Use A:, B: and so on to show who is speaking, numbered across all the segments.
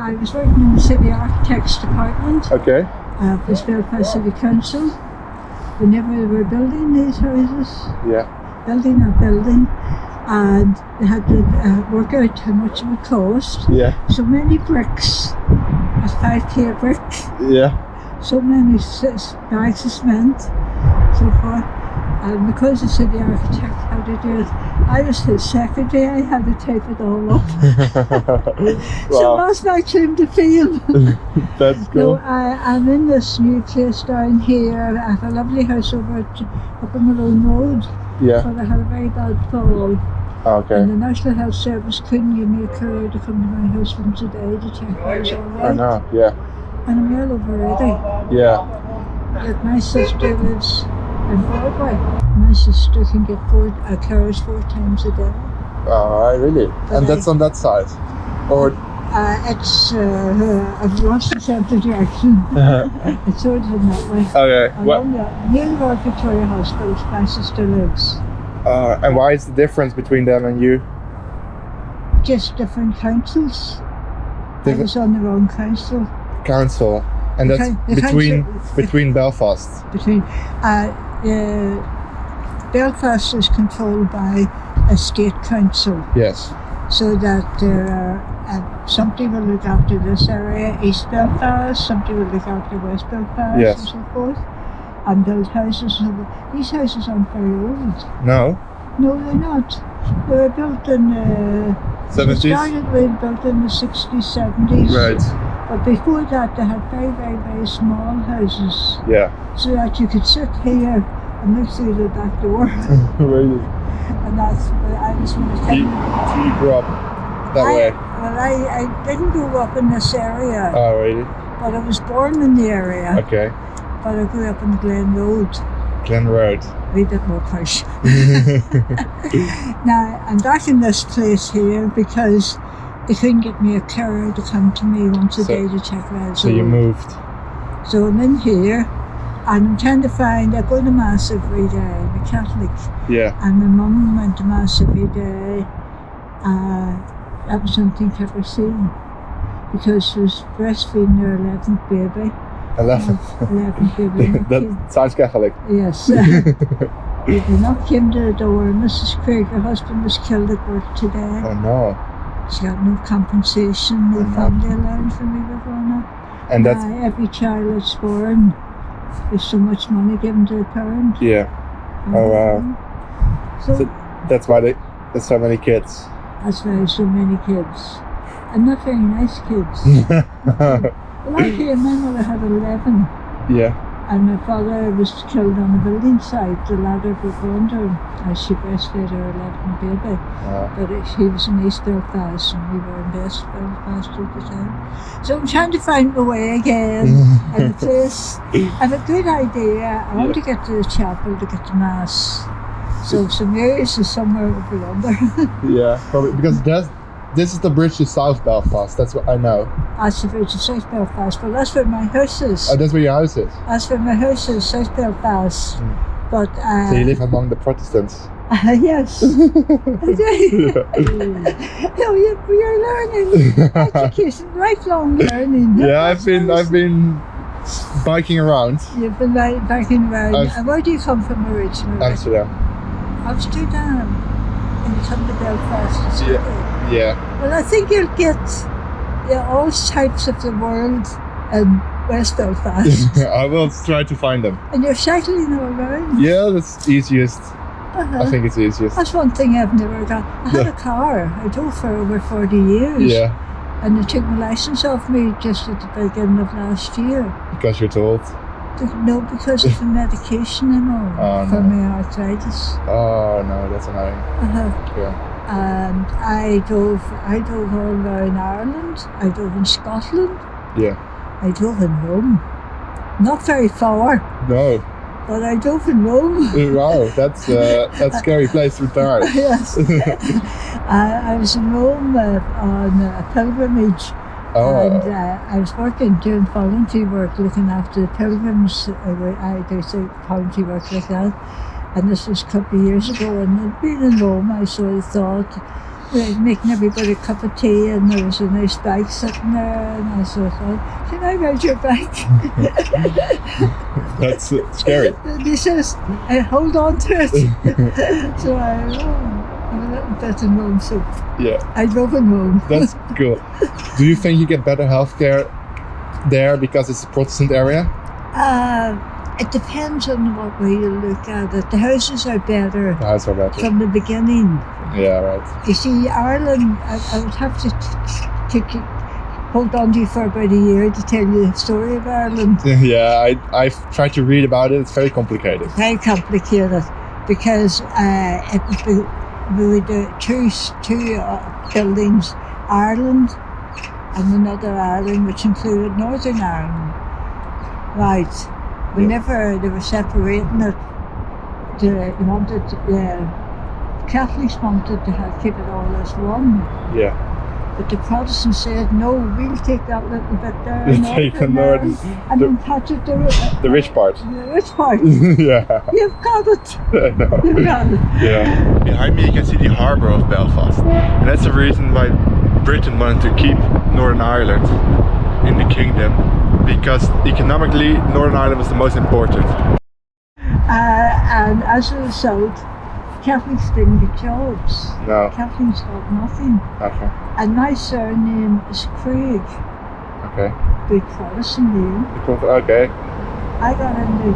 A: I was working in the City Architects Department.
B: Okay.
A: Of the Belfast City Council. Whenever they were building these houses, building, and they had to work out how much it would cost.
B: Yeah.
A: So many bricks, a 5k a brick.
B: Yeah.
A: So many bags of cement, so forth. And because the city architect had to do it, I was his secretary. I had to type it all up. So it wasn't actually in the field.
B: That's cool.
A: No, I'm in this new place down here. I have a lovely house up on Malone Road.
B: Yeah.
A: But I had a very bad fall.
B: Okay.
A: And the National Health Service couldn't give me a courier to come to my house once a day to check I was all right.
B: I know, yeah.
A: And I'm well over ready.
B: Yeah.
A: Like my sister lives in Broadway. My sister can get carers 4 times a day.
B: Oh, really?
A: But
B: and that's on that side? Or?
A: It's I've lost the central direction. It's sort of in that way.
B: Okay.
A: Near the Royal Victoria Hospital, my sister lives.
B: And why is the difference between them and you?
A: Just different councils. I was on the wrong council.
B: Council, and that's between Belfast.
A: Belfast is controlled by a state council.
B: Yes.
A: So that there are somebody will look after this area, East Belfast. Somebody will look after West Belfast,
B: yes,
A: and so forth, and build houses. These houses aren't very old.
B: No. No,
A: they're not. They were built in the
B: 70s.
A: Built in the 60s, 70s.
B: Right.
A: But before that, they had very, very, very small houses.
B: Yeah.
A: So that you could sit here and look through the back door.
B: Really?
A: And that's what I was going to tell you.
B: You grew up that way?
A: Well, I didn't grow up in this area.
B: Oh, really?
A: But I was born in the area.
B: Okay.
A: But I grew up on Glen Road.
B: Glen Road.
A: A bit more posh. Now, I'm back in this place here because they couldn't get me a carer to come to me once a day to check out.
B: So you moved?
A: So I'm in here and I'm trying to find, I go to Mass every day, I'm a Catholic.
B: Yeah.
A: And my mum went to Mass every day. That was something I've ever seen because she was breastfeeding her 11th baby. 11th baby.
B: That sounds Catholic.
A: Yes. The knock came to the door. Mrs. Craig, her husband, was killed at work today.
B: Oh no.
A: She got no compensation, no family allowance for me growing up.
B: And that's
A: every child that's born, there's so much money given to the parent.
B: Yeah. Oh wow. So that's why there's so many kids.
A: That's why there's so many kids. And not very nice kids. Well, I came in when I had 11.
B: Yeah.
A: And my father was killed on a building site. The ladder broke under him as she breastfed her 11th baby. But he was in East Belfast and we were in West Belfast at the time. So I'm trying to find my way again. And the place, I have a good idea. I want to get to the chapel to get to Mass. So St Mary's is somewhere over under.
B: Yeah, probably because this is the bridge to South Belfast. That's what I know.
A: That's the bridge to South Belfast. Well, that's where my house is.
B: Oh, that's where your house is?
A: That's where my house is, South Belfast. But
B: so you live among the Protestants?
A: Yes. I do. Oh, you're learning. Education, lifelong learning.
B: Yeah, I've been biking around.
A: You've been biking around. And where do you come from originally?
B: Amsterdam.
A: Amsterdam. And you come to Belfast.
B: Yeah.
A: Well, I think you'll get all types of the world in West Belfast.
B: I will try to find them.
A: And you're cycling all around.
B: Yeah, that's easiest. I think it's easiest.
A: That's one thing I've never got. I had a car. I drove for over 40 years.
B: Yeah.
A: And they took my license off me just at the beginning of last year.
B: Because you're too old?
A: No, because of the medication and all for my arthritis.
B: Oh no, that's annoying. Yeah.
A: And I drove all around Ireland. I drove in Scotland.
B: Yeah.
A: I drove in Rome. Not very far.
B: No.
A: But I drove in Rome.
B: Wow, that's a scary place to start.
A: Yes. I was in Rome on a pilgrimage.
B: Oh.
A: And I was doing volunteer work, looking after the pilgrims. I do volunteer work like that. And this was a couple of years ago. And being in Rome, I sort of thought, making everybody a cup of tea, and there was a nice bike sitting there, and I sort of thought, can I ride your bike?
B: That's scary.
A: And he says, hold on to it. So I'm a little bit in Rome, so
B: Yeah.
A: I drove in Rome.
B: That's cool. Do you think you get better healthcare there because it's a Protestant area?
A: It depends on what way you look at it. The houses are better
B: The houses are better.
A: from the beginning.
B: Yeah, right.
A: You see, Ireland, I would have to hold on to you for about a year to tell you the story of Ireland.
B: Yeah, I've tried to read about it. It's very complicated.
A: Very complicated because we would do two buildings, Ireland and another Ireland, which included Northern Ireland. Right. They were separating it. Catholics wanted to keep it all as one.
B: Yeah.
A: But the Protestants said, no, we'll take that little bit there.
B: We'll take the northern.
A: And then patch it
B: The rich part.
A: The rich part.
B: Yeah.
A: You've got it.
B: I know.
A: You've got it.
B: Yeah. Behind me you can see the harbour of Belfast. And that's the reason why Britain wanted to keep Northern Ireland in the kingdom, because economically Northern Ireland was the most important.
A: And as a result, Catholics didn't get jobs.
B: No.
A: Catholics got nothing.
B: Okay.
A: And my surname is Craig.
B: Okay.
A: Big Protestant name.
B: Okay.
A: I got into a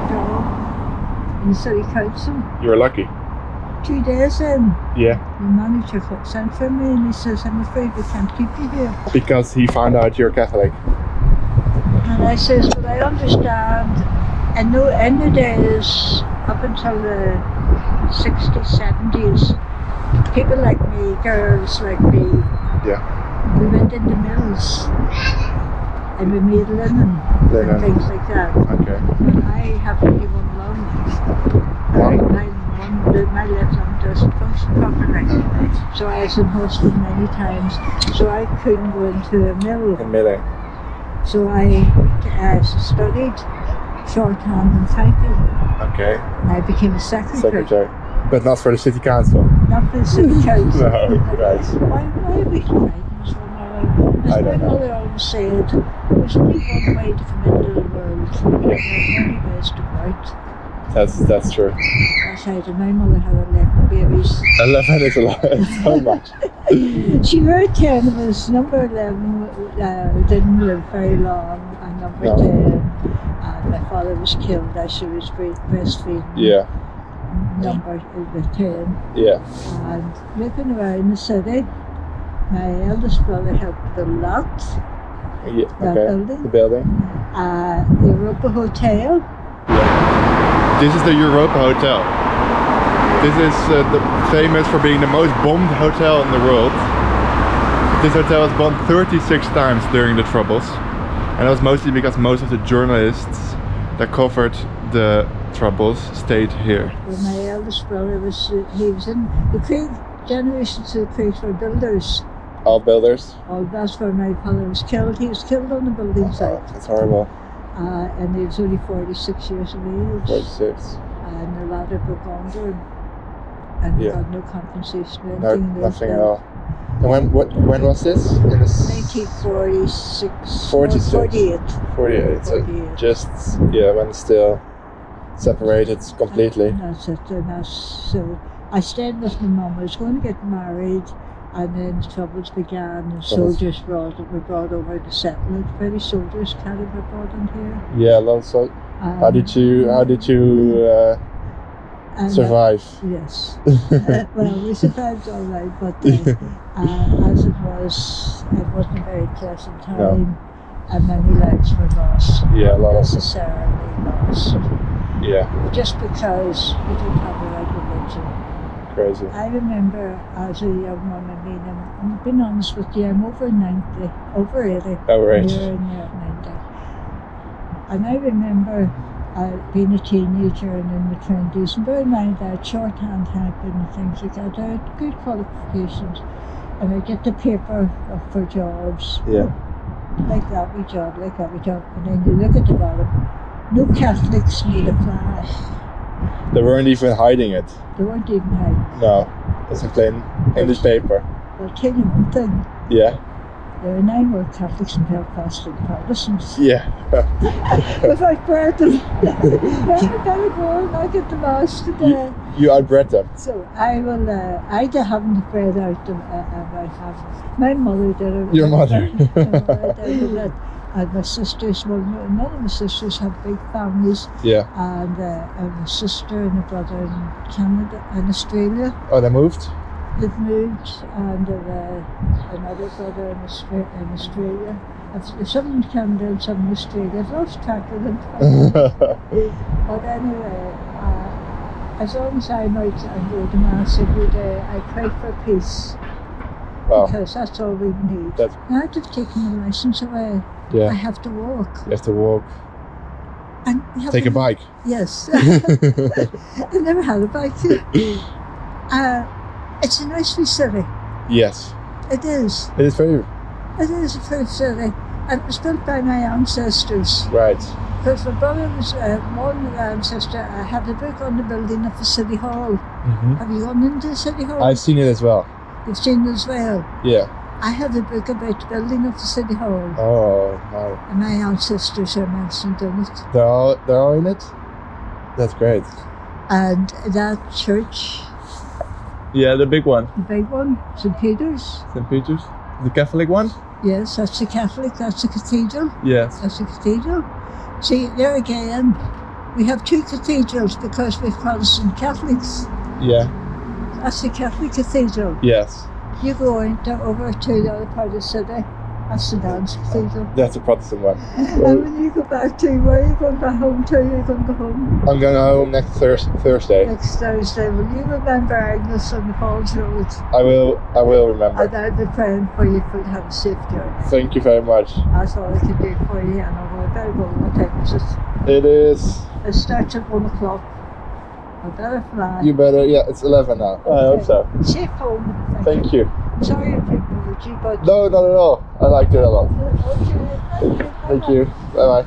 A: job in the city council.
B: You were lucky.
A: 2 days in,
B: Yeah.
A: the manager sent for me and he says, I'm afraid we can't keep you here.
B: Because he found out you're Catholic.
A: And I says, well, I understand. And no, in the days, up until the 60s, 70s, people like me, girls like me,
B: Yeah.
A: we went into mills and we made linen and things like that.
B: Okay.
A: And I have only one lung. My left lung doesn't function properly. So I was in hospital many times, so I couldn't go into a mill.
B: In milling.
A: So I studied shorthand and typing.
B: Okay.
A: And I became a secretary.
B: But not for the city council.
A: Not for the city council.
B: No, right.
A: Why are we writing this one? As my mother always said, there's only one way to come into the world. There's only ways to write.
B: That's true.
A: That's how my mother had 11 babies.
B: 11 is a lot. It's so much.
A: She wrote 10 of us. Number 11 didn't live very long, and number 10, my father was killed as she was breastfeeding.
B: Yeah.
A: Number 10.
B: Yeah.
A: And looking around the city, my eldest brother helped the lot.
B: Yeah.
A: That
B: Okay.
A: building.
B: The building.
A: The Europa Hotel.
B: This is the Europa Hotel. This is famous for being the most bombed hotel in the world. This hotel was bombed 36 times during the Troubles. And that was mostly because most of the journalists that covered the Troubles stayed here.
A: Well, my eldest brother he was in the Craig, generations of the Craigs were builders.
B: All builders?
A: Oh, that's where my father was killed. He was killed on the building site.
B: That's horrible.
A: And he was only 46 years of age.
B: 46.
A: And a lot of it gone to him. And he got no compensation or
B: No,
A: anything.
B: nothing at all. And when was this? In the
A: 1946.
B: 46.
A: 48.
B: 48. So
A: 48.
B: just, when it's still separated completely.
A: And that's it. And so I stayed with my mum. I was going to get married. And then the Troubles began, and soldiers were brought over to settle it. British soldiers kind of were brought in here.
B: Yeah, a lot of so. How did you survive?
A: Yes. Well, we survived all right, but as it wasn't a very pleasant time,
B: No.
A: and many lives were lost.
B: Yeah, a lot of
A: necessarily lost.
B: Yeah.
A: Just because we didn't have the right religion.
B: Crazy.
A: I remember as a young woman, I'm being honest with you, I'm over 90, over 80.
B: Over 80.
A: Near 90. And I remember being a teenager and in the 20s, and bear in mind I had shorthand typing and things like that. I had good qualifications, and I get the paper for jobs.
B: Yeah.
A: Like that wee job, and then you look at the bottom, no Catholics need apply.
B: They weren't even hiding it.
A: They weren't even hiding.
B: No. It's in plain English paper.
A: I'll tell you one thing.
B: Yeah.
A: There are 9 more Catholics in Belfast than Protestants.
B: Yeah.
A: Without bread, I gotta go and I get the mass today.
B: You outbred them.
A: So I will. I haven't bread out them. I have. My mother did it.
B: Your mother.
A: And my sisters. Well, none of my sisters have big families.
B: Yeah.
A: And I have a sister and a brother in Canada and Australia.
B: Oh, they moved?
A: They've moved, and another brother in Australia. Some in Canada and some in Australia. I've lost track of them. But anyway, as long as I'm out and go to Mass every day, I pray for peace.
B: Wow.
A: Because that's all we need. Now they've taken the license away.
B: Yeah.
A: I have to walk.
B: You have to walk.
A: And
B: take a bike.
A: Yes. I never had a bike. It's a nice facility.
B: Yes.
A: It is.
B: It is very.
A: It is a facility. And it was built by my ancestors.
B: Right.
A: Because my brother was one ancestor. I have a book on the building of the City Hall.
B: Mm-hmm.
A: Have you gone into the City Hall?
B: I've seen it as well.
A: You've seen it as well?
B: Yeah.
A: I have a book about the building of the City Hall.
B: Oh, wow.
A: And my ancestors are mentioned in it.
B: They're all in it? That's great.
A: And that church.
B: Yeah, the big one.
A: The big one, St. Peter's.
B: St. Peter's? The Catholic one?
A: Yes, that's the Catholic, that's the cathedral.
B: Yes.
A: That's the cathedral. See, there again, we have 2 cathedrals because we're Protestant Catholics.
B: Yeah.
A: That's the Catholic cathedral.
B: Yes.
A: You go over to the other part of the city, that's the Dance Cathedral.
B: That's a Protestant one.
A: And when you go back to, where are you going back home to? You're going to go home?
B: I'm going home next Thursday.
A: Next Thursday. Will you remember Agnes on the Falls Road?
B: I will remember.
A: And I'll be praying for you to have a safe journey.
B: Thank you very much.
A: That's all I can do for you, and I better go. What time is it?
B: It is.
A: It starts at 1 o'clock. I better fly.
B: You better, yeah, it's 11 now. Okay. I hope so.
A: Safe home.
B: Thank you.
A: Sorry if I bothered you, but...
B: No, not at all. I liked it a lot.
A: Okay, thank you.
B: Thank you. Bye-bye.